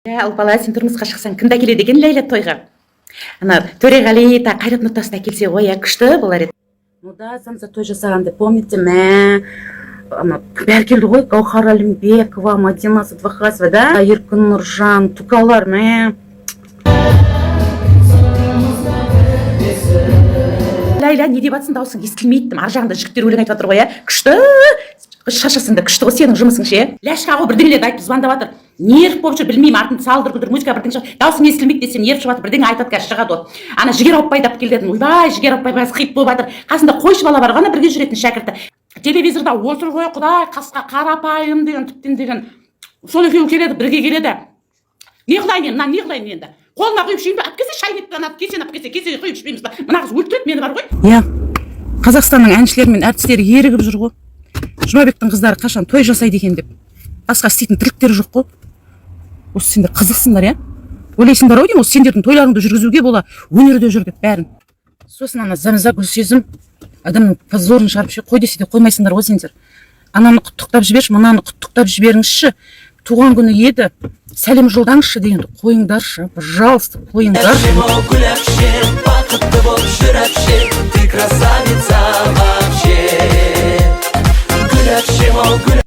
Ал бала, сен тұрмысқа шықсаң кімді әкеледі екен Ләйлә тойға? Ана Төреғали та Қайрат Нұртас та келсе ғой, күшті болар еді. Ну да, Замза той жасағанды помните ме? Ана бәрі келді ғой, Гаухар Әлімбекова, Мадина Садвахасова, да? Еркін Нұржан, Тукалар ме? Ләйлә, не деп атсың, даусың естілмейді. Ар жағында жігіттер өлең айтып жатыр ғой, күшті. Шашасың да күшті ғой, сенің жұмысың ше. Ләшқа ғой бірдеңелерді айтып звондап жатыр. Нерв болып жүр, білмеймін, артын салдыр-күлдір музыка бірдеңе шығады. Даусың естілмейді десе, нерв шығып жатыр, бірдеңе айтады, қазір шығады ол. Ана Жігер Ауыпбай да келді дедім. Ойбай, Жігер Ауыпбай бәрі хит болып жатыр. Қасында қойшы бала бар ғана бірге жүретін шәкірті. Телевизорда отыр ғой, құдай, қасқа қарапайым деген, тіптен деген. Сол екеуі келеді, бірге келеді. Не қылайын енді, не қылайын енді? Қолына құйып ішейін бе? Әпкесе шайнектен алып кесені алып кесе құйып ішпейміз ба? Мына қыз өлтіреді мені бар ғой. Иә. Қазақстанның әншілері мен әртістері ерігіп жүр ғой. Жұмабектің қыздары қашан той жасайды екен деп. Басқа істейтін тірліктері жоқ қой. Осы сендер қызықсыңдар, иә? Ойлайсыңдар ау деймін, осы сендердің тойларыңды жүргізуге бола, өнерде жүр деп бәрін. Сосын ана Замза Гүлсезім адамның позорын шығарып ше, қой десе де қоймайсыңдар ғой сендер. Ананы құттықтап жіберші, мынаны құттықтап жіберіңізші. Туған күні еді, сәлем жолдаңызшы дегенді қойыңдаршы, пожалуйста, қойыңдаршы.